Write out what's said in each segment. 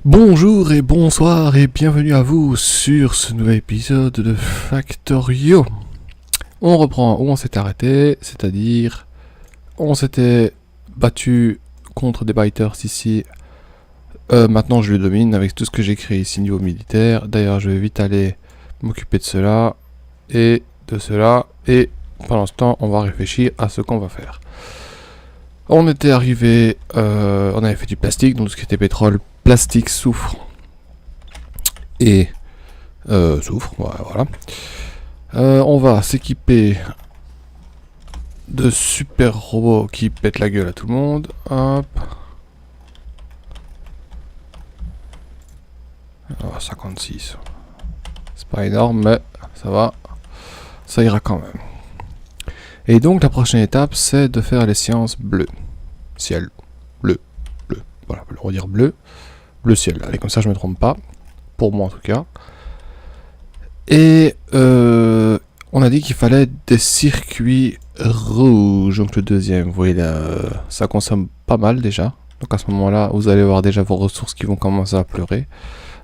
Bonjour et bonsoir et bienvenue à vous sur ce nouvel épisode de Factorio. On reprend où on s'est arrêté, c'est-à-dire on s'était battu contre des biters ici. Maintenant je les domine avec tout ce que j'ai créé ici niveau militaire. D'ailleurs je vais vite aller m'occuper de cela et de cela, et pendant ce temps on va réfléchir à ce qu'on va faire. On était arrivé, on avait fait du plastique, donc tout ce qui était pétrole, plastique, soufre et soufre, voilà. On va s'équiper de super robots qui pètent la gueule à tout le monde. Hop. Oh, 56. C'est pas énorme, mais ça va. Ça ira quand même. Et donc la prochaine étape, c'est de faire les sciences bleues. Ciel. Bleu. Bleu. Voilà, on va dire bleu. Bleu ciel. Allez, comme ça je me trompe pas. Pour moi en tout cas. Et on a dit qu'il fallait des circuits rouges. Donc le deuxième, vous voyez là, ça consomme pas mal déjà. Donc à ce moment-là, vous allez voir déjà vos ressources qui vont commencer à pleurer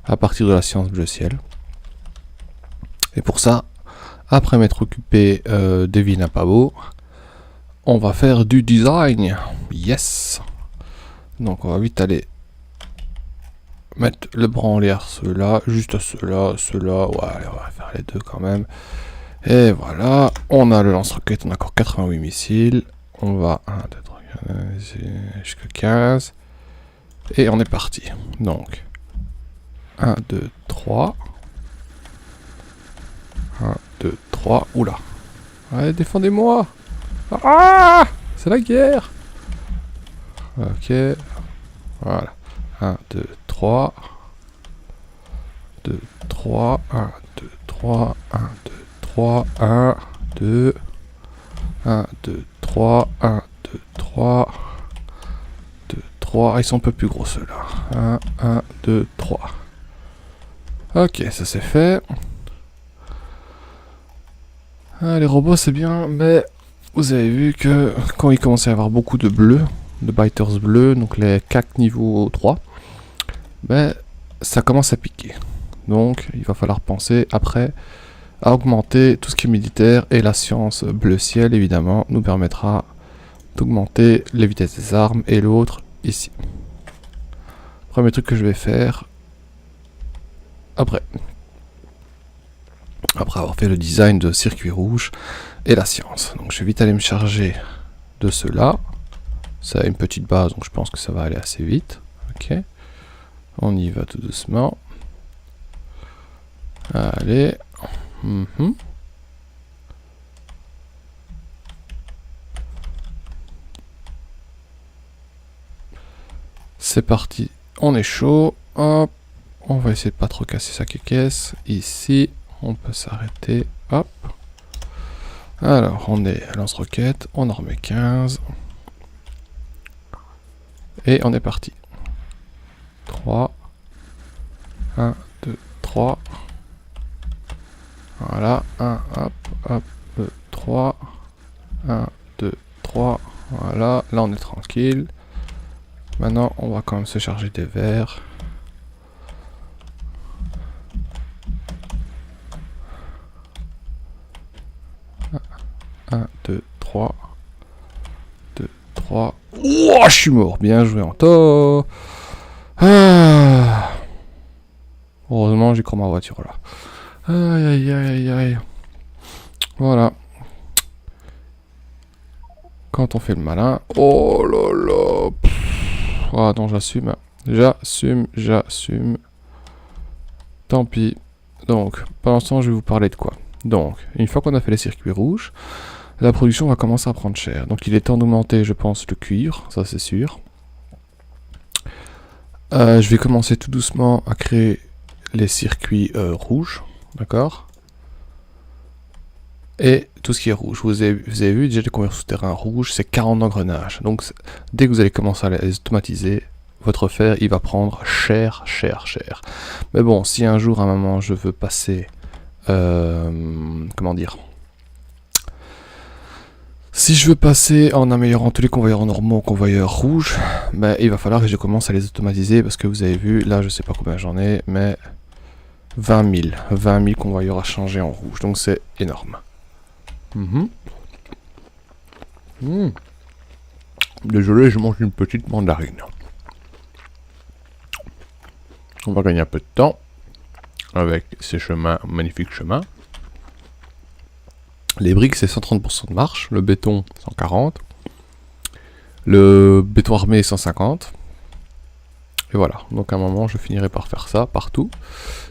à partir de la science bleu ciel. Et pour ça, après m'être occupé des vilains pas beaux, on va faire du design. Yes. Donc on va vite aller mettre le branleur, ceux-là, juste ceux-là, ceux-là. Ouais, allez, on va faire les deux quand même. Et voilà, on a le lance-roquette, on a encore 88 missiles. On va 1, 2, 3, 4, jusqu'à 15. Et on est parti. Donc, 1, 2, 3. 1, 2, 3. Oula. Allez, défendez-moi. Ah, c'est la guerre. Ok. Voilà. 1, 2, 3. 2, 3. 1, 2, 3. 1, 2, 3. 1, 2. 1, 2, 3. 1, 2, 3. 2, 3. Ils sont un peu plus gros ceux-là. 1, 1, 2, 3. Ok, ça c'est fait. Ah, les robots c'est bien, mais vous avez vu que quand il commençait à y avoir beaucoup de bleus, de biters bleus, donc les CAC niveau 3, ben ça commence à piquer. Donc il va falloir penser après à augmenter tout ce qui est militaire, et la science bleu ciel évidemment nous permettra d'augmenter les vitesses des armes, et l'autre ici. Premier truc que je vais faire après avoir fait le design de circuit rouge et la science. Donc je vais vite aller me charger de cela. Ça a une petite base, donc je pense que ça va aller assez vite. Ok. On y va tout doucement. Allez. C'est parti. On est chaud. Hop. On va essayer de pas trop casser sa caisse. Ici, on peut s'arrêter. Hop. Alors, on est à lance-roquette. On en remet 15. Et on est parti. 3. 1, 2, 3. Voilà. 1, hop, hop, 2, 3. 1, 2, 3. Voilà. Là, on est tranquille. Maintenant, on va quand même se charger des verres. Un, 2, 3. 2, 3. Ouah, je suis mort. Bien joué, Anto. Ah. Heureusement, j'ai cru ma voiture là. Aïe, aïe, aïe, aïe. Voilà. Quand on fait le malin. Oh là là. Ah non, j'assume. J'assume. Tant pis. Donc, pendant ce temps, je vais vous parler de quoi. Donc, une fois qu'on a fait les circuits rouges, la production va commencer à prendre cher. Donc il est temps d'augmenter, je pense, le cuivre, ça c'est sûr. Je vais commencer tout doucement à créer les circuits rouges, d'accord. Et tout ce qui est rouge, vous avez vu déjà les conversions souterrains rouges, c'est 40 engrenages. Donc dès que vous allez commencer à les automatiser, votre fer il va prendre cher. Mais bon, si un jour, à un moment, je veux passer, comment dire, Si je veux passer en améliorant tous les convoyeurs normaux aux convoyeurs rouges, ben, il va falloir que je commence à les automatiser parce que vous avez vu, là je sais pas combien j'en ai, mais 20 000 convoyeurs à changer en rouge, donc c'est énorme. Désolé, je mange une petite mandarine. On va gagner un peu de temps avec ces chemins, magnifiques chemins. Les briques c'est 130% de marche, le béton 140, le béton armé 150. Et voilà, donc à un moment je finirai par faire ça partout,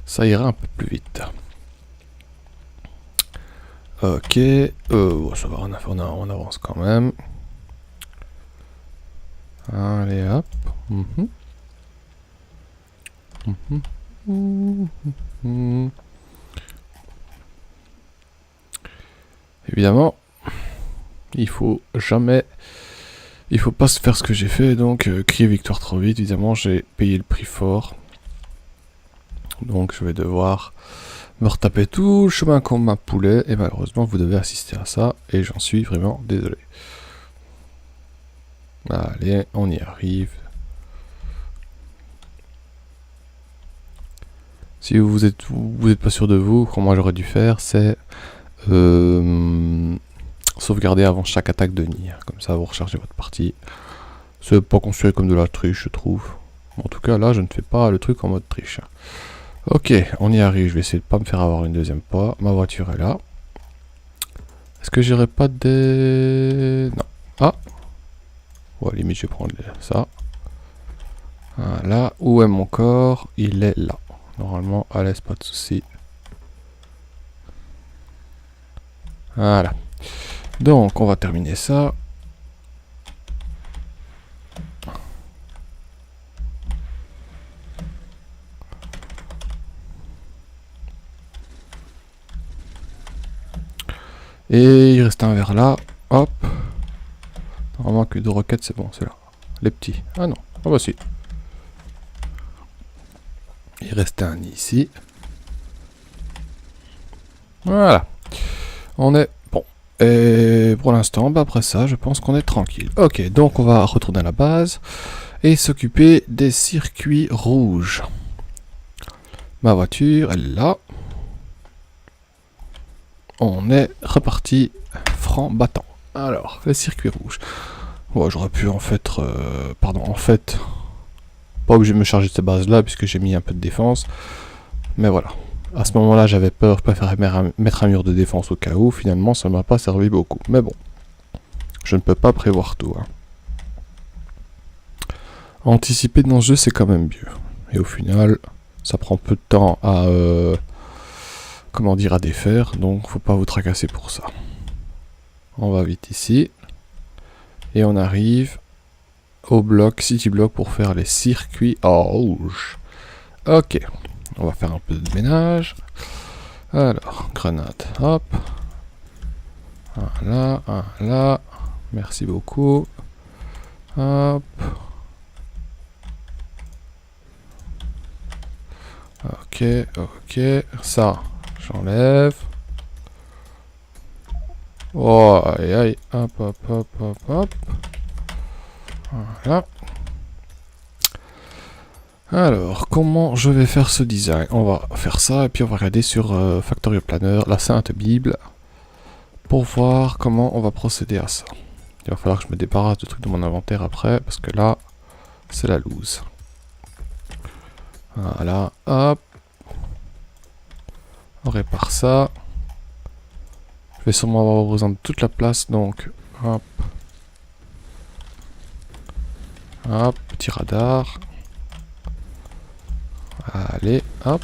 ça ira un peu plus vite. Ok, ça va, on avance quand même. Allez hop. Évidemment, il faut pas se faire ce que j'ai fait, donc crier victoire trop vite. Évidemment, j'ai payé le prix fort. Donc je vais devoir me retaper tout le chemin comme un poulet, et malheureusement vous devez assister à ça, et j'en suis vraiment désolé. Allez, on y arrive. Si vous êtes pas sûr de vous, comme moi j'aurais dû faire, c'est sauvegarder avant chaque attaque de nid. Comme ça vous rechargez votre partie. C'est pas considéré comme de la triche, je trouve. En tout cas là je ne fais pas le truc en mode triche. Ok, on y arrive, je vais essayer de pas me faire avoir une deuxième fois. Ma voiture est là. Est-ce que j'irai pas des... Non. Ah. Ouais, limite je vais prendre ça. Voilà, où est mon corps? Il est là. Normalement, à l'aise, pas de soucis. Voilà. Donc, on va terminer ça. Et il reste un vers là. Hop. Normalement que deux roquettes, c'est bon, c'est là. Les petits. Ah non. Ah bah si. Il reste un ici. Voilà. On est bon. Et pour l'instant, bah après ça, je pense qu'on est tranquille. Ok, donc on va retourner à la base et s'occuper des circuits rouges. Ma voiture, elle est là. On est reparti franc battant. Alors, les circuits rouges. Ouais, j'aurais pu en fait... pas obligé de me charger de ces bases-là, puisque j'ai mis un peu de défense. Mais voilà. À ce moment-là, j'avais peur, je préférais mettre un mur de défense au cas où. Finalement, ça m'a pas servi beaucoup. Mais bon, je ne peux pas prévoir tout. Hein. Anticiper dans ce jeu, c'est quand même mieux. Et au final, ça prend peu de temps à... à défaire, donc faut pas vous tracasser pour ça. On va vite ici. Et on arrive au bloc, city block, pour faire les circuits rouges. Ok, on va faire un peu de ménage. Alors, grenade, hop. Voilà, voilà. Merci beaucoup. Hop. Ok, ok. Ça, j'enlève. Oh, aïe, aïe. Hop, hop, hop, hop, hop. Voilà. Alors, comment je vais faire ce design? On va faire ça, et puis on va regarder sur Factorio Planner, la Sainte Bible, pour voir comment on va procéder à ça. Il va falloir que je me débarrasse de trucs de mon inventaire après, parce que là, c'est la loose. Voilà, hop. On répare ça. Je vais sûrement avoir besoin de toute la place, donc hop. Hop, petit radar. Allez, hop.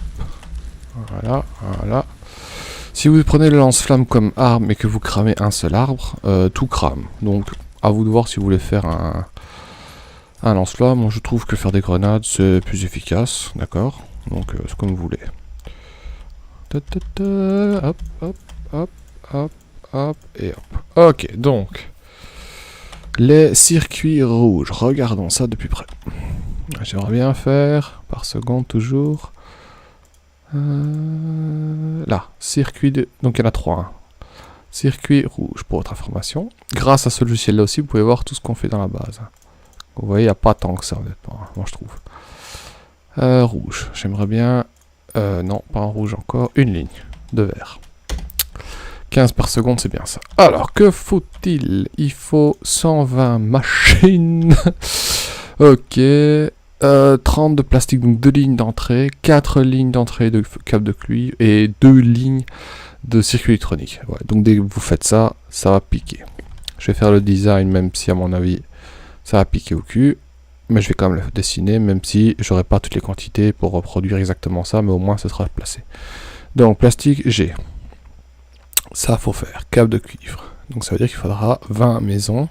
Voilà, voilà. Si vous prenez le lance-flamme comme arme et que vous cramez un seul arbre, tout crame. Donc, à vous de voir si vous voulez faire un lance-flamme. Moi, je trouve que faire des grenades, c'est plus efficace, d'accord? Donc, c'est comme vous voulez. Hop, hop, hop, hop, hop, et hop. Ok, donc, les circuits rouges. Regardons ça de plus près. J'aimerais bien faire, par seconde toujours. Là, circuit de... Donc il y en a 3. Hein. Circuit rouge pour votre information. Grâce à ce logiciel-là aussi, vous pouvez voir tout ce qu'on fait dans la base. Vous voyez, il n'y a pas tant que ça, honnêtement, moi je trouve. Rouge, j'aimerais bien... non, pas en rouge encore. Une ligne de vert. 15 par seconde, c'est bien ça. Alors, que faut-il? Il faut 120 machines. Ok. 30 de plastique, donc 2 lignes d'entrée, 4 lignes d'entrée de câble de cuivre et 2 lignes de circuit électronique. Ouais, donc dès que vous faites ça, ça va piquer. Je vais faire le design, même si à mon avis, ça va piquer au cul. Mais je vais quand même le dessiner, même si j'aurai pas toutes les quantités pour reproduire exactement ça, mais au moins ce sera placé. Donc plastique G. Ça faut faire. Câble de cuivre. Donc ça veut dire qu'il faudra 20 maisons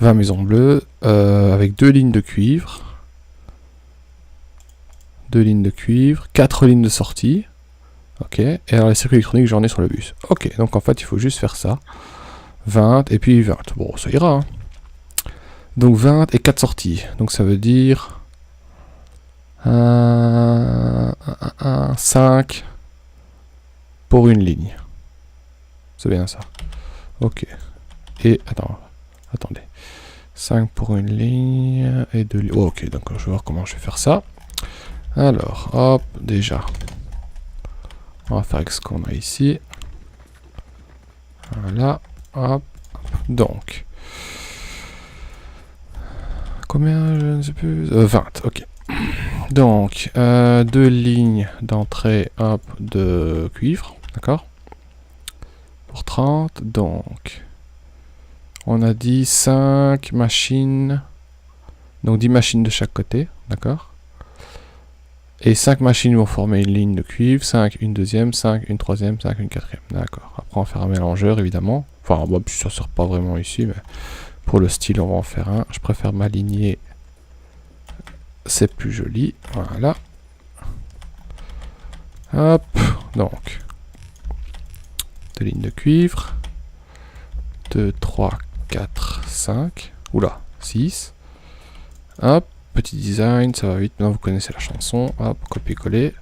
bleues avec 2 lignes de cuivre. 2 lignes de cuivre, 4 lignes de sortie. Ok. Et alors les circuits électroniques, j'en ai sur le bus. Ok. Donc en fait, il faut juste faire ça. 20 et puis 20. Bon, ça ira. Hein. Donc 20 et 4 sorties. Donc ça veut dire 5 pour une ligne. C'est bien ça. Ok. Et attendez. 5 pour une ligne et 2 lignes. Oh, ok, donc je vais voir comment je vais faire ça. Alors, hop, déjà. On va faire avec ce qu'on a ici. Voilà. Hop. Donc. Combien, je ne sais plus. 20, ok. Donc, 2 lignes d'entrée, hop, de cuivre, d'accord. Pour 30, donc, on a dit 5 machines, donc 10 machines de chaque côté, d'accord. Et 5 machines vont former une ligne de cuivre, 5 une deuxième, 5 une troisième, 5 une quatrième, d'accord. Après on va faire un mélangeur, évidemment. Enfin, bon, ça ne sert pas vraiment ici, mais pour le style, on va en faire un. Je préfère m'aligner, c'est plus joli, voilà. Hop, donc, 2 lignes de cuivre, 2, 3, 4, 5, oula, 6, hop, petit design, ça va vite, maintenant vous connaissez la chanson, hop, copier-coller,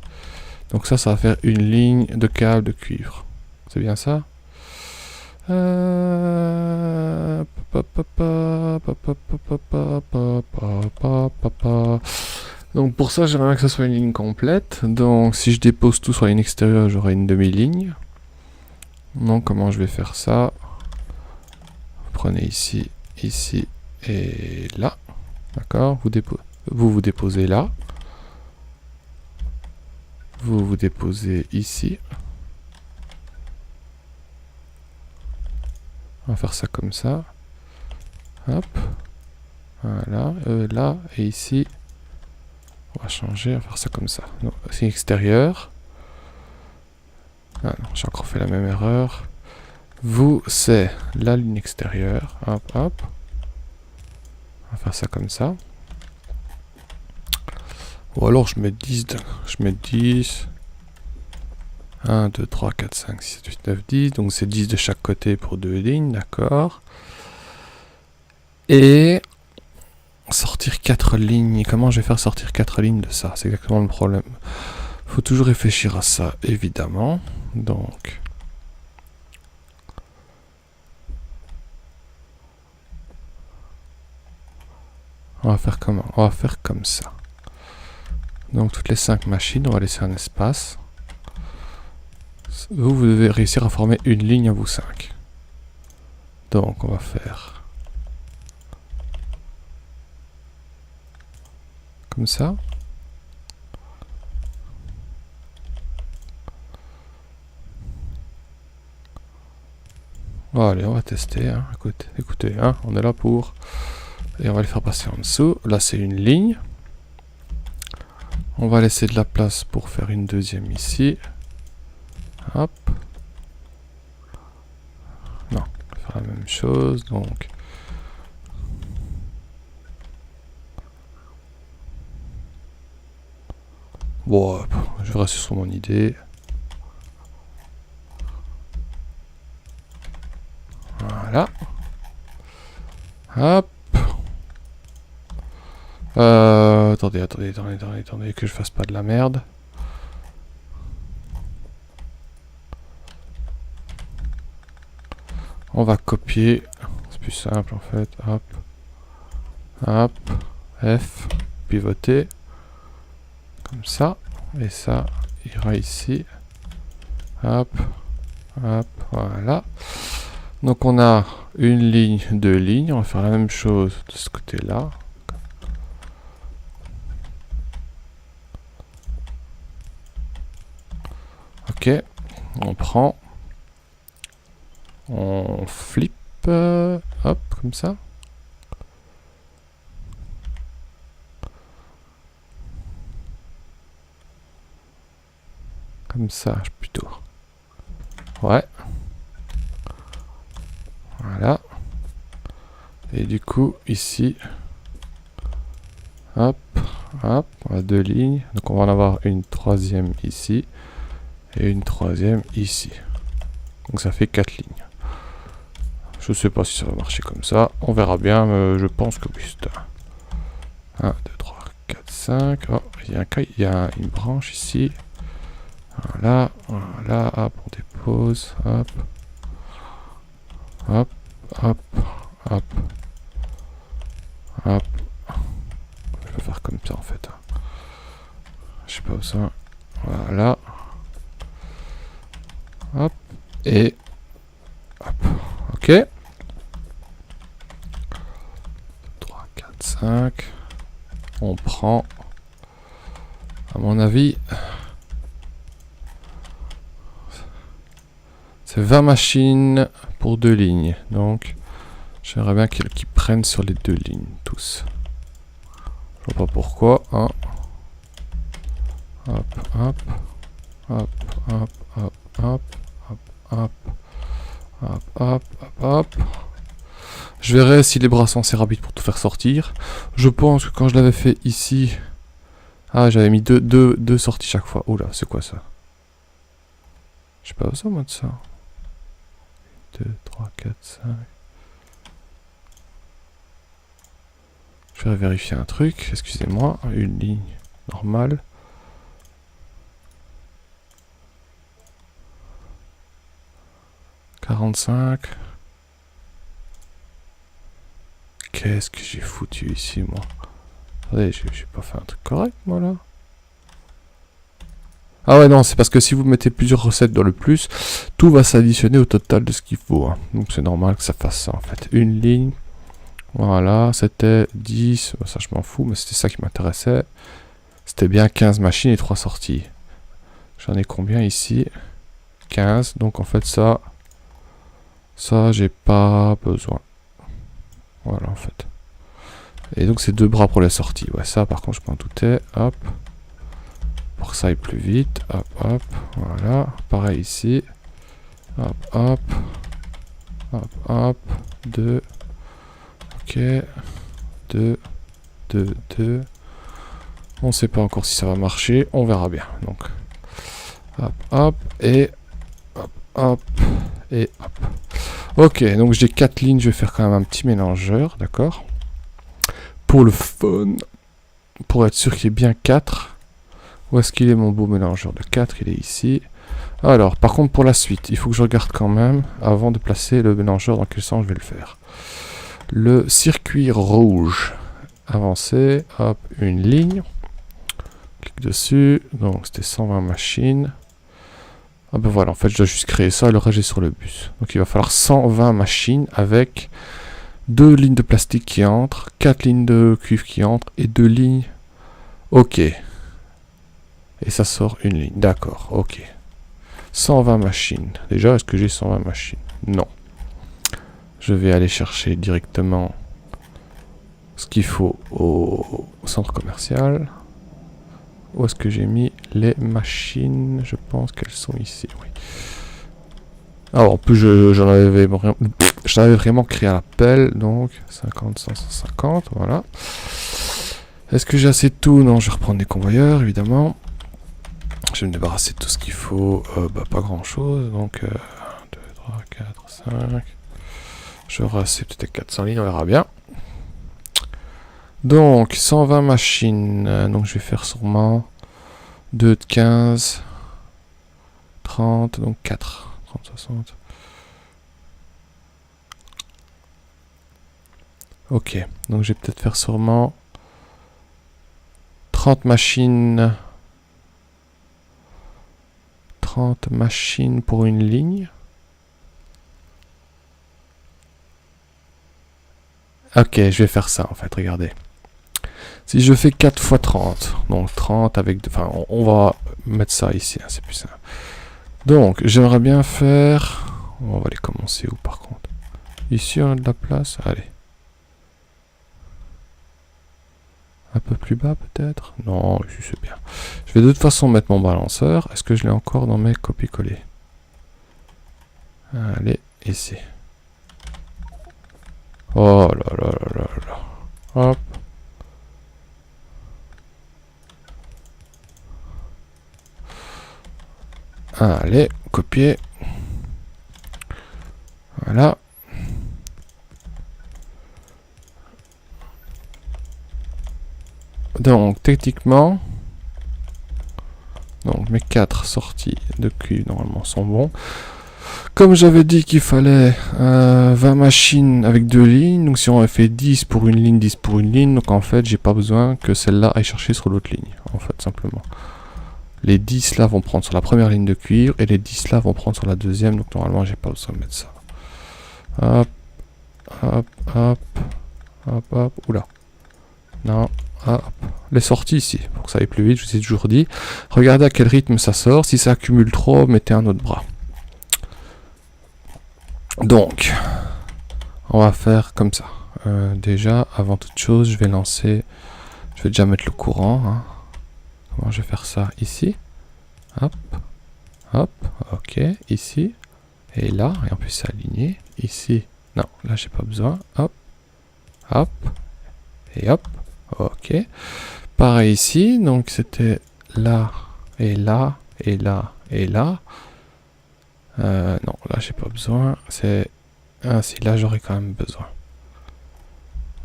donc ça va faire une ligne de câble de cuivre, c'est bien ça? Donc pour ça, j'aimerais que ça soit une ligne complète. Donc si je dépose tout sur la ligne extérieure, j'aurai une demi-ligne. Donc comment je vais faire ça? Vous prenez ici, ici et là. D'accord, vous déposez là. Vous déposez ici. On va faire ça comme ça. Hop. Voilà, là et ici. On va changer, on va faire ça comme ça. C'est extérieur. Ah non, j'ai encore fait la même erreur. Vous, c'est la ligne extérieure. Hop, hop. On va faire ça comme ça. Ou alors je mets 10. Je mets 10. 1, 2, 3, 4, 5, 6, 7, 8, 9, 10. Donc c'est 10 de chaque côté pour 2 lignes, d'accord. Et sortir 4 lignes. Comment je vais faire sortir 4 lignes de ça? C'est exactement le problème. Faut toujours réfléchir à ça, évidemment. Donc, on va faire comment? On va faire comme ça. Donc toutes les 5 machines, on va laisser un espace. Vous devez réussir à former une ligne à vous 5. Donc on va faire comme ça. Bon, allez, on va tester. Hein. Écoutez, hein, on est là pour... Et on va le faire passer en dessous. Là, c'est une ligne. On va laisser de la place pour faire une deuxième ici. Hop. Non, on va faire la même chose. Donc... Bon, je vais rester sur mon idée. Voilà. Hop. Attendez, que je fasse pas de la merde. On va copier. C'est plus simple en fait. Hop. Hop. F. Pivoter. Comme ça. Et ça ira ici. Hop. Hop. Voilà. Donc on a une ligne, deux lignes. On va faire la même chose de ce côté-là. Ok. On prend. On flippe. Hop, comme ça. Comme ça, plutôt. Ouais. Voilà. Et du coup, ici. Hop, hop, on a deux lignes. Donc on va en avoir une troisième ici. Et une troisième ici. Donc ça fait 4 lignes. Je sais pas si ça va marcher comme ça. On verra bien, mais je pense que oui. 1, 2, 3, 4, 5. Oh, il y a une branche ici. Voilà, voilà, hop, on dépose, hop. Hop, hop, hop. Hop. Je vais faire comme ça en fait. Je sais pas où ça. Voilà. Hop. Et hop. Ok. 3, 4, 5. On prend, à mon avis, c'est 20 machines pour 2 lignes. Donc, j'aimerais bien qu'ils prennent sur les 2 lignes, tous. Je vois pas pourquoi. Hein. Hop, hop. Hop, hop, hop, hop. Hop, hop. Hop, hop, hop, hop. Je verrai si les bras sont assez rapides pour tout faire sortir. Je pense que quand je l'avais fait ici... Ah, j'avais mis deux sorties chaque fois. Oula, c'est quoi ça? Je sais pas où ça, moi, de ça. 2, 3, 4, 5... Je vais vérifier un truc. Excusez-moi. Une ligne normale. « 45... » Qu'est-ce que j'ai foutu ici, moi? Attendez, j'ai pas fait un truc correct, moi, là? Ah ouais, non, c'est parce que si vous mettez plusieurs recettes dans le plus, tout va s'additionner au total de ce qu'il faut. Hein. Donc c'est normal que ça fasse ça, en fait. Une ligne. Voilà, c'était 10. Ça, je m'en fous, mais c'était ça qui m'intéressait. C'était bien 15 machines et 3 sorties. J'en ai combien ici? 15. Donc en fait, ça, j'ai pas besoin. Voilà, en fait. Et donc, c'est 2 bras pour la sortie. Ouais, ça, par contre, je m'en doutais. Hop. Pour que ça aille plus vite. Hop, hop. Voilà. Pareil ici. Hop, hop. Hop, hop. 2. Ok. 2. 2, 2. On ne sait pas encore si ça va marcher. On verra bien. Donc, hop, hop. Et hop, hop. Et hop. Ok, donc j'ai 4 lignes. Je vais faire quand même un petit mélangeur. D'accord? Pour le fun. Pour être sûr qu'il y ait bien 4. Où est-ce qu'il est mon beau mélangeur de 4? Il est ici. Alors, par contre, pour la suite, il faut que je regarde quand même, avant de placer le mélangeur, dans quel sens je vais le faire. Le circuit rouge. Avancer. Hop, une ligne. Clique dessus. Donc, c'était 120 machines. Ah ben voilà, en fait, je dois juste créer ça et le reste, j'ai sur le bus. Donc, il va falloir 120 machines avec 2 lignes de plastique qui entrent, 4 lignes de cuivre qui entrent et 2 lignes. Ok. Et ça sort une ligne. D'accord, ok. 120 machines. Déjà, est-ce que j'ai 120 machines? Non. Je vais aller chercher directement ce qu'il faut au centre commercial. Où est-ce que j'ai mis les machines? Je pense qu'elles sont ici, oui. Alors, en plus, j'en avais vraiment créé un appel, donc 50, 100, 150, voilà. Est-ce que j'ai assez de tout? Non, je vais reprendre des convoyeurs, évidemment. Je vais me débarrasser de tout ce qu'il faut. Pas grand-chose, donc 1, 2, 3, 4, 5. J'aurai assez, peut-être 400 lignes, on verra bien. Donc, 120 machines. Donc, je vais faire sûrement 2 de 15, 30, donc 4. 30, 60. Ok, donc je vais peut-être faire sûrement 30 machines. 30 machines pour une ligne. Ok, je vais faire ça en fait, regardez. Si je fais 4 x 30, donc 30 avec... Enfin, on va mettre ça ici, hein, c'est plus simple. Donc, j'aimerais bien faire... On va les commencer où par contre? Ici, on a de la place. Allez. Un peu plus bas peut-être? Non, ici c'est bien. Je vais de toute façon mettre mon balanceur. Est-ce que je l'ai encore dans mes copier-coller? Allez, ici. Oh là là là là là. Hop. Allez, copier. Voilà. Donc, techniquement, donc mes 4 sorties de cuivre normalement sont bons. Comme j'avais dit qu'il fallait 20 machines avec 2 lignes, donc si on avait fait 10 pour une ligne, 10 pour une ligne, donc en fait, j'ai pas besoin que celle-là aille chercher sur l'autre ligne, en fait, simplement. Les 10 là vont prendre sur la première ligne de cuivre, et les 10 là vont prendre sur la deuxième, donc normalement, j'ai pas besoin de mettre ça. Hop, hop, hop, hop, hop, oula. Non, hop. Les sorties ici, pour que ça aille plus vite, je vous ai toujours dit. Regardez à quel rythme ça sort, si ça accumule trop, mettez un autre bras. Donc, on va faire comme ça. Déjà, avant toute chose, je vais lancer... Je vais déjà mettre le courant. Hein. Comment je vais faire ça? Ici. Hop. Hop. Ok. Ici. Et là. Et en plus, c'est aligné. Ici. Non, là, j'ai pas besoin. Hop. Hop. Et hop. Ok. Pareil ici. Donc, c'était là. Et là. Et là. Et là. Non, là, j'ai pas besoin. C'est... Ah, si, là, j'aurais quand même besoin.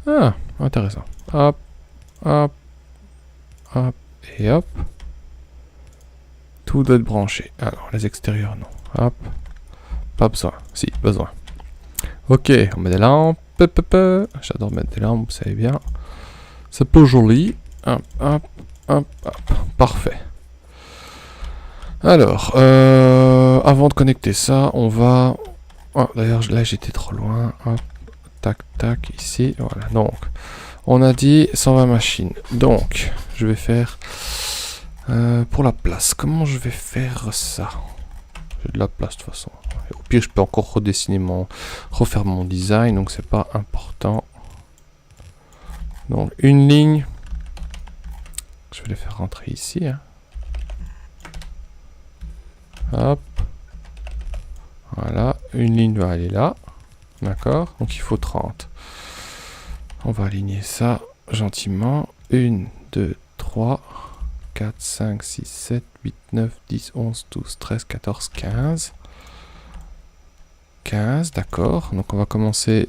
Ah, intéressant. Hop, hop, hop, et hop. Tout doit être branché. Alors, les extérieurs, non. Hop. Pas besoin. Si, besoin. Ok, on met des lampes. J'adore mettre des lampes, vous savez bien. C'est pas joli. Hop, hop, hop, hop. Parfait. Alors, avant de connecter ça, on va... Oh, d'ailleurs, là, j'étais trop loin. Hop. Tac, tac, ici, voilà, donc, on a dit 120 machines, donc, je vais faire, pour la place, comment je vais faire ça? J'ai de la place de toute façon, au pire, je peux encore refaire mon design, donc c'est pas important. Donc, une ligne, je vais les faire rentrer ici, hein. Hop, voilà, une ligne va aller là. D'accord, donc il faut 30. On va aligner ça gentiment. 1, 2, 3, 4, 5, 6, 7, 8, 9, 10, 11, 12, 13, 14, 15. 15, d'accord. Donc on va commencer...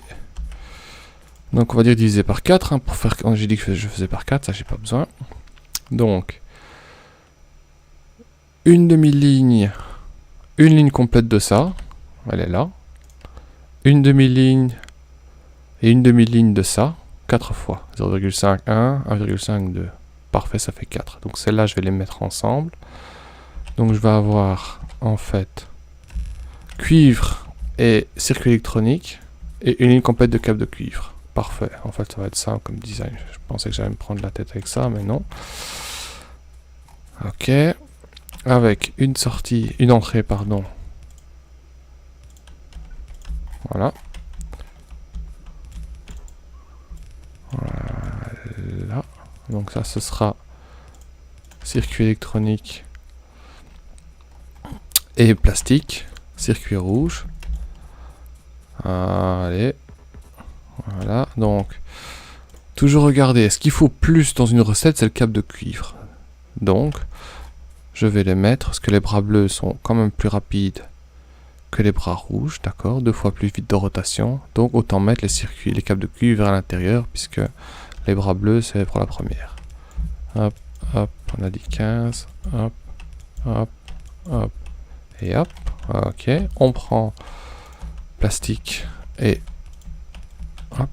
Donc on va dire diviser par 4. Hein, pour faire... J'ai dit que je faisais par 4, ça j'ai pas besoin. Donc, une demi-ligne, une ligne complète de ça. Elle est là. Une demi-ligne et une demi-ligne de ça, 4 fois. 0,5, 1, 1,5, 2. Parfait, ça fait 4. Donc celles-là, je vais les mettre ensemble. Donc je vais avoir, en fait, cuivre et circuit électronique et une ligne complète de câble de cuivre. Parfait. En fait, ça va être simple comme design. Je pensais que j'allais me prendre la tête avec ça, mais non. Ok. Avec une sortie, une entrée, pardon. Voilà. Voilà. Donc ça, ce sera circuit électronique et plastique. Circuit rouge. Allez. Voilà. Donc, toujours regarder. Ce qu'il faut plus dans une recette, c'est le câble de cuivre. Donc, je vais les mettre, parce que les bras bleus sont quand même plus rapides que les bras rouges, d'accord, 2 fois plus vite de rotation, donc autant mettre les câbles de cuivre à l'intérieur, puisque les bras bleus c'est pour la première. Hop, hop, on a dit 15, hop, hop, hop, et hop, ok, on prend plastique, et hop,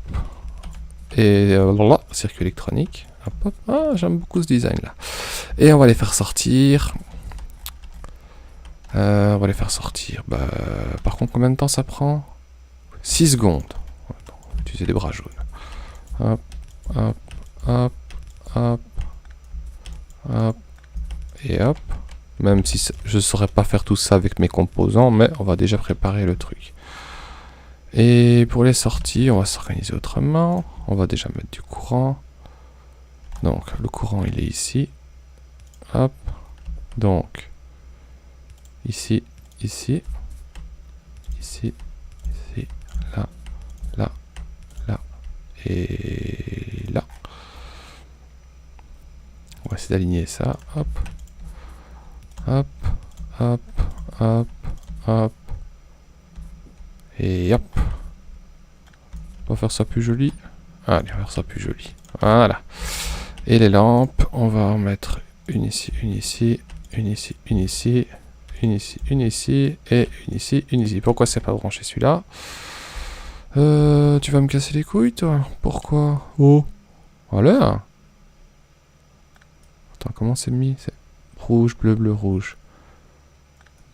Et voilà, circuit électronique. Hop, hop. Ah, j'aime beaucoup ce design là. Et on va les faire sortir. On va les faire sortir. Bah, par contre, combien de temps ça prend? 6 secondes. On va utiliser des bras jaunes. Hop, hop, hop, hop, hop, et hop. Même si je ne saurais pas faire tout ça avec mes composants, mais on va déjà préparer le truc. Et pour les sorties, on va s'organiser autrement. On va déjà mettre du courant. Donc, le courant, il est ici. Hop. Donc, ici, ici, ici, ici, là, là, là, et là. On va essayer d'aligner ça. Hop. Hop, hop, hop, hop. Et hop. On va faire ça plus joli. Allez, on va faire ça plus joli. Voilà. Et les lampes, on va en mettre une ici, une ici, une ici, une ici, une ici, une ici, et une ici, une ici. Pourquoi c'est pas branché celui-là? Tu vas me casser les couilles, toi? Pourquoi? Oh. Voilà. Attends, comment c'est mis? C'est rouge, bleu, bleu, rouge.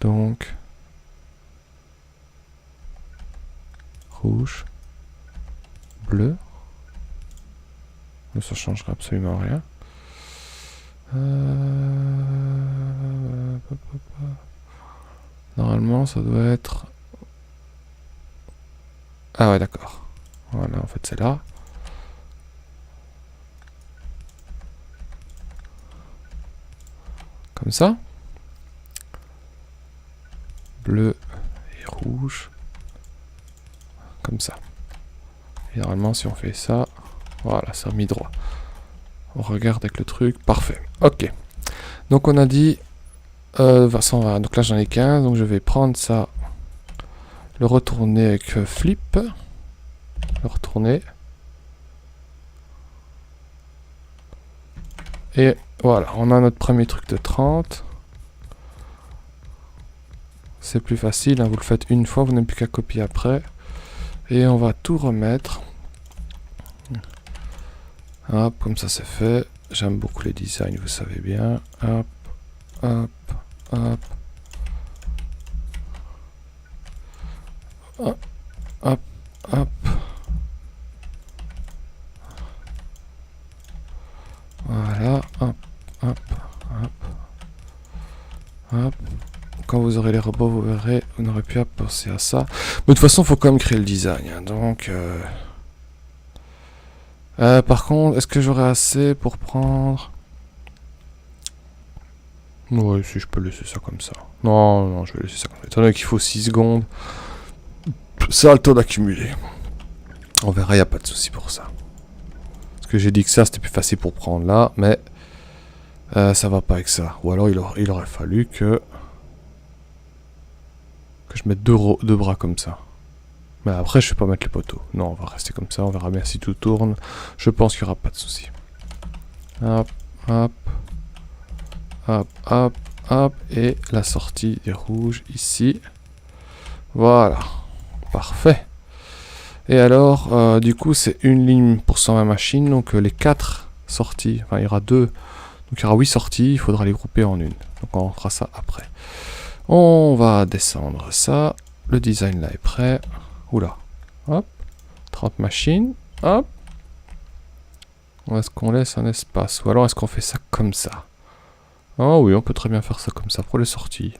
Donc... rouge, bleu. Ça changera absolument rien. Normalement, ça doit être... Ah ouais, d'accord. Voilà, en fait, c'est là. Comme ça. Bleu et rouge. Comme ça. Et normalement, si on fait ça, voilà, ça remis droit. On regarde avec le truc, parfait. Ok. Donc on a dit, Vincent va. Donc là j'en ai 15, donc je vais prendre ça, le retourner avec flip, le retourner. Et voilà, on a notre premier truc de 30. C'est plus facile, hein, vous le faites une fois, vous n'avez plus qu'à copier après. Et on va tout remettre. Hop, comme ça c'est fait. J'aime beaucoup les designs, vous savez bien. Hop, hop, hop. Hop, hop, hop. Voilà, hop, hop, hop. Hop. Quand vous aurez les robots, vous verrez, vous n'aurez plus à penser à ça. Mais de toute façon, il faut quand même créer le design. Hein, donc... par contre, est-ce que j'aurai assez pour prendre... Ouais, si je peux laisser ça comme ça. Non, non, je vais laisser ça comme ça. Étant donné qu'il faut 6 secondes, ça a le temps d'accumuler. On verra, il n'y a pas de souci pour ça. Parce que j'ai dit que ça, c'était plus facile pour prendre là, mais... ça va pas avec ça. Ou alors, il aurait fallu que je mette deux bras comme ça. Mais après, je vais pas mettre les poteaux. Non, on va rester comme ça, on verra bien si tout tourne. Je pense qu'il n'y aura pas de souci. Hop, hop. Hop, hop, hop. Et la sortie des rouges ici. Voilà. Parfait. Et alors, du coup, c'est une ligne pour 120 machines. Donc, les 4 sorties, enfin, il y aura 2. Donc, il y aura 8 sorties. Il faudra les grouper en une. Donc, on fera ça après. On va descendre ça. Le design là est prêt. Oula. Hop. 30 machines. Hop. Est-ce qu'on laisse un espace? Ou alors est-ce qu'on fait ça comme ça? Oh oui, on peut très bien faire ça comme ça pour les sorties.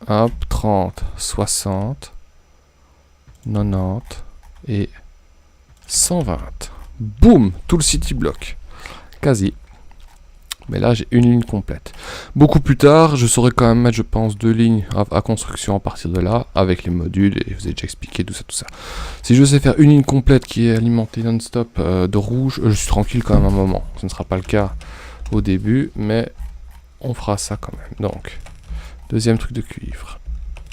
Hop. 30, 60, 90 et 120. Boum. Tout le city block. Quasi. Mais là, j'ai une ligne complète. Beaucoup plus tard, je saurais quand même mettre, je pense, 2 lignes à construction à partir de là, avec les modules, et je vous ai déjà expliqué tout ça, tout ça. Si je sais faire une ligne complète qui est alimentée non-stop de rouge, je suis tranquille quand même un moment. Ce ne sera pas le cas au début, mais on fera ça quand même. Donc, deuxième truc de cuivre.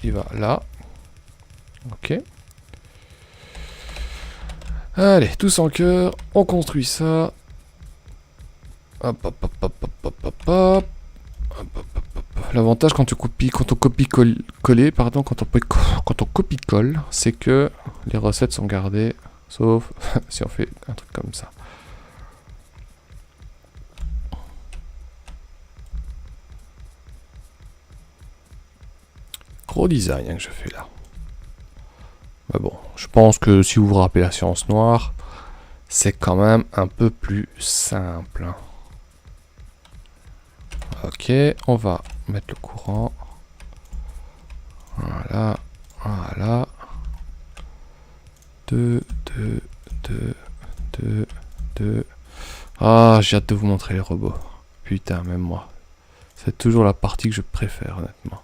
Il va là. Ok. Allez, tous en cœur, on construit ça. Hop, hop, hop, hop, hop, hop, hop, hop. L'avantage quand on copie-colle, c'est que les recettes sont gardées Sauf si on fait un truc comme ça. Gros design hein, que je fais là. Mais bon, je pense que si vous vous rappelez la science noire, c'est quand même un peu plus simple. Hein. Ok, on va mettre le courant. Voilà, voilà. 2, 2, 2, 2, 2. Ah, j'ai hâte de vous montrer les robots. Putain, même moi. C'est toujours la partie que je préfère, honnêtement.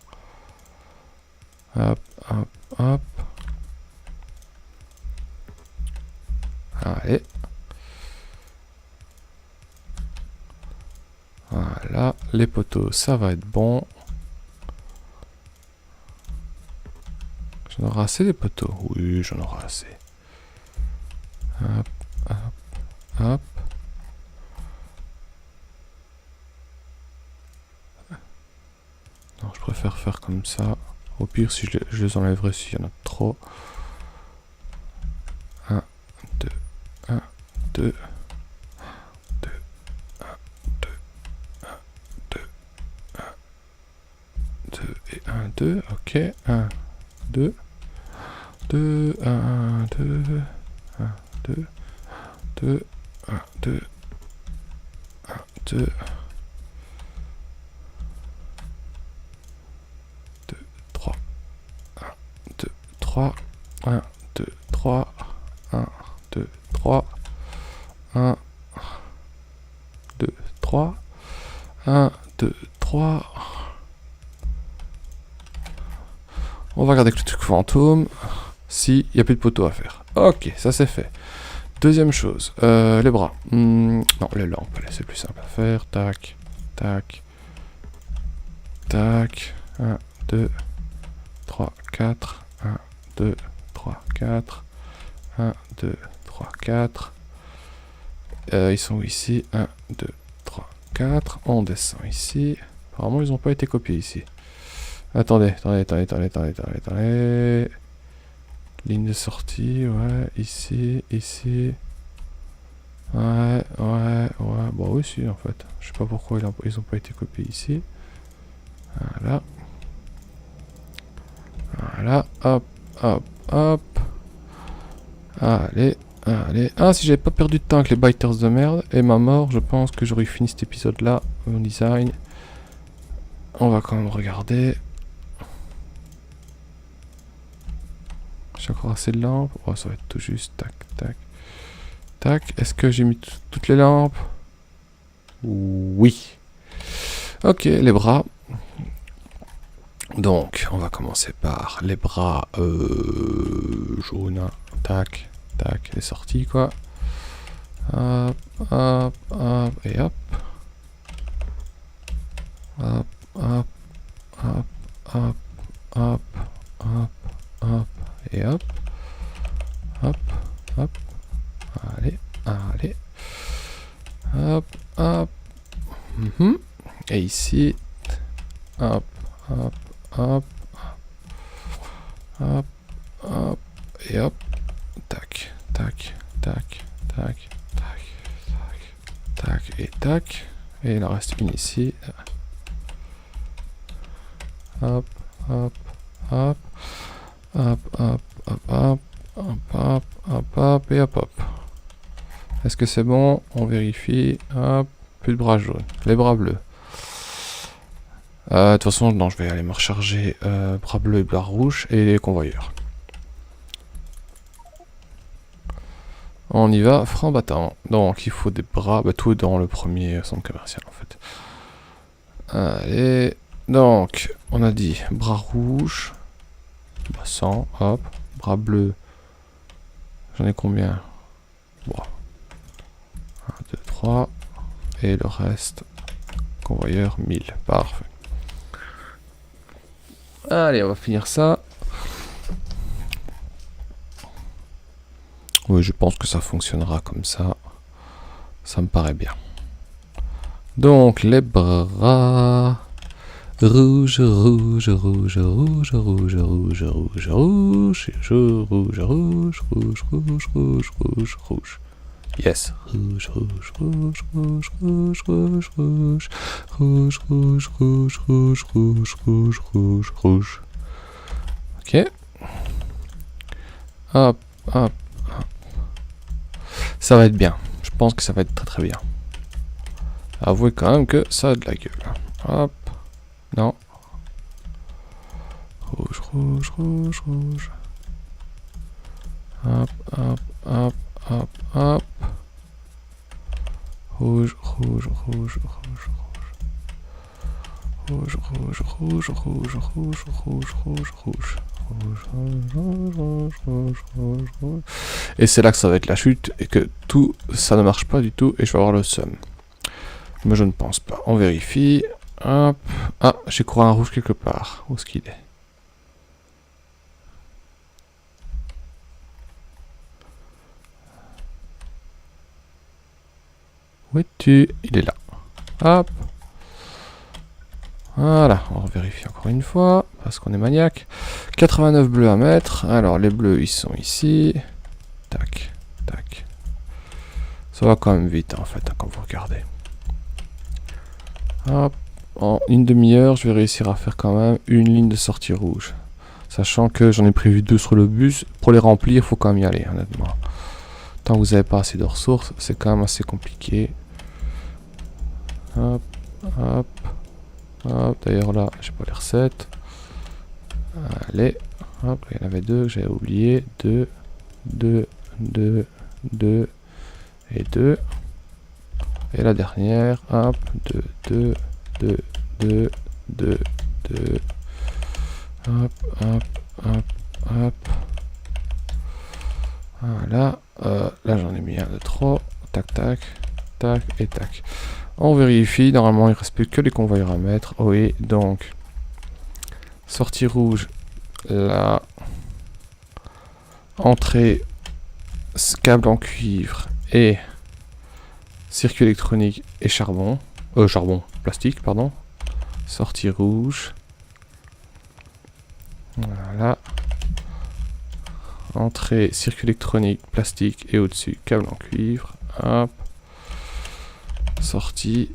Hop, hop, hop. Allez. Voilà, les poteaux, ça va être bon. J'en aurai assez des poteaux? Oui, j'en aurai assez. Hop, hop, hop. Non, je préfère faire comme ça. Au pire, si je les enlèverai s'il y en a trop. 1, 2, 1, 2. 2, 1, 2, 1, 2, 1, 2 et 1, 2. Ok, 1, 2. 2, 1, 2. 1, 2. 2, 1, 2. 1, 2. 2, 3. 1, 2, 3. 1, 2, 3. 1, 2, 3. 1, 2, 3. 1, 2, 3. On va regarder le truc fantôme. S'il n'y a plus de poteaux à faire. Ok, ça c'est fait. Deuxième chose, les bras. Non, les lampes, allez, c'est plus simple à faire. Tac, tac, tac. 1, 2, 3, 4. 1, 2, 3, 4. 1, 2, 3, 4. Ils sont ici. 1, 2, 3, 4. On descend ici. Apparemment, ils n'ont pas été copiés ici. Attendez. Ligne de sortie, ouais, ici. Ouais. Bon, oui, si, en fait. Je sais pas pourquoi ils ont pas été copiés ici. Voilà. Voilà, hop. Allez. Ah, si j'avais pas perdu de temps avec les biters de merde et ma mort, je pense que j'aurais fini cet épisode-là, mon design. On va quand même regarder. J'ai encore assez de lampes. Oh, ça va être tout juste. Tac. Est-ce que j'ai mis toutes les lampes? Oui. Ok, les bras. Donc, on va commencer par les bras jaunes. Tac, les sorties, quoi. Hop, et hop. Hop, et hop. Allez. Hop. Et ici. Hop. Et hop. Tac. Et tac. Et il en reste une ici. Hop. Et hop. Est-ce que c'est bon? On vérifie. Hop. Plus de bras jaunes. Les bras bleus. De toute façon, non, je vais aller me recharger bras bleus et bras rouges et les convoyeurs. On y va, franc battant. Donc, il faut des bras, tout dans le premier centre commercial, en fait. Allez, donc, on a dit bras rouges, 100, hop, bras bleus, j'en ai combien? Bon. 1, 2, 3, et le reste, convoyeur, 1000, parfait. Allez, on va finir ça. Oui, je pense que ça fonctionnera comme ça. Ça me paraît bien. Donc, les bras... Rouge, rouge, rouge, rouge, rouge, rouge, rouge, rouge, rouge, rouge, rouge, rouge, rouge, rouge, rouge. Yes. Rouge, rouge, rouge, rouge, rouge, rouge, rouge, rouge, rouge, rouge, rouge, rouge, rouge, rouge, rouge. Ok. Hop, hop, hop. Ça va être bien. Je pense que ça va être très très bien. Avouez quand même que ça a de la gueule. Hop. Non. Rouge, rouge, rouge, rouge. Hop, hop, hop, hop, hop. Rouge, rouge, rouge, rouge, rouge. Rouge, rouge, rouge, rouge, rouge, rouge, rouge, rouge. Rouge, rouge, rouge, rouge, rouge, rouge. Et c'est là que ça va être la chute et que tout ça ne marche pas du tout et je vais avoir le seum. Mais je ne pense pas. On vérifie. Hop. Ah, j'ai croisé un rouge quelque part. Où est-ce qu'il est? Où es-tu? Il est là. Hop. Voilà, on vérifie encore une fois, parce qu'on est maniaque. 89 bleus à mettre. Alors, les bleus, ils sont ici. Tac, tac. Ça va quand même vite, en fait, hein, quand vous regardez. Hop. En une demi-heure, je vais réussir à faire quand même une ligne de sortie rouge. Sachant que j'en ai prévu 2 sur le bus. Pour les remplir, il faut quand même y aller, honnêtement. Tant que vous n'avez pas assez de ressources, c'est quand même assez compliqué. Hop, hop, hop. D'ailleurs là, j'ai pas les recettes. Allez, hop, il y en avait 2 que j'avais oublié. 2, 2, 2, 2 et 2. Et la dernière, hop, 2, 2, 2, 2, 2, 2. Hop, hop, hop, hop. Voilà. Là, j'en ai mis un de trop. Tac, tac, tac et tac. On vérifie. Normalement, il ne reste plus que les convoyeurs à mettre. Oui, donc. Sortie rouge. Là. Entrée. Câble en cuivre. Et. Circuit électronique et charbon. Plastique, pardon. Sortie rouge. Voilà. Entrée, circuit électronique, plastique et au-dessus, câble en cuivre. Hop. Sortie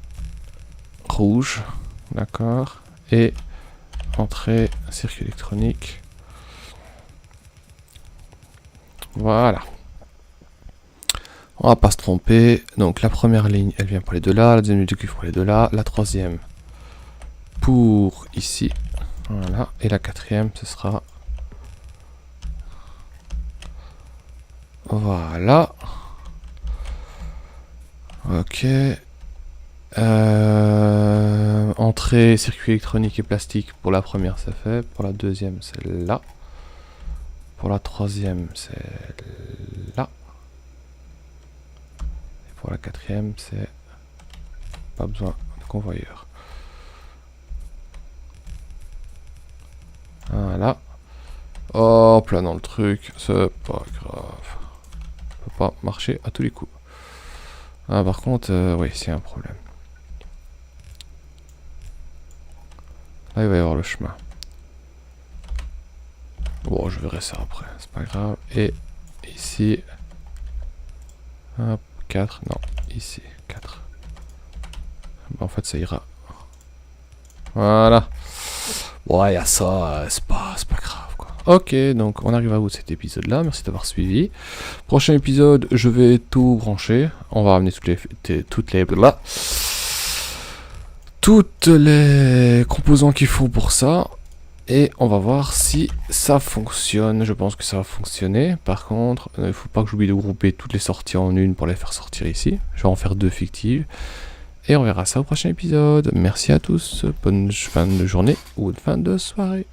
rouge. D'accord. Et entrée, circuit électronique. Voilà. On va pas se tromper. Donc la première ligne, elle vient pour les deux là. La deuxième ligne de cuivre pour les deux là. La troisième pour ici. Voilà. Et la quatrième, ce sera... Voilà. Ok. Entrée, circuit électronique et plastique pour la première, c'est fait. Pour la deuxième, c'est là. Pour la troisième, c'est là. Et pour la quatrième, c'est... Pas besoin de convoyeur. Voilà. Hop là dans le truc, c'est pas grave. Ça peut pas marcher à tous les coups. Ah par contre, oui, c'est un problème. Là il va y avoir le chemin. Bon, je verrai ça après, c'est pas grave. Et ici... Hop, 4, non, ici, 4. En fait ça ira. Voilà. Ouais, il y a ça, c'est pas grave quoi. Ok, donc on arrive à bout de cet épisode là, merci d'avoir suivi. Prochain épisode, je vais tout brancher. On va ramener toutes les composants qu'il faut pour ça. Et on va voir si ça fonctionne. Je pense que ça va fonctionner. Par contre, il ne faut pas que j'oublie de grouper toutes les sorties en une pour les faire sortir ici. Je vais en faire 2 fictives. Et on verra ça au prochain épisode. Merci à tous. Bonne fin de journée ou de fin de soirée.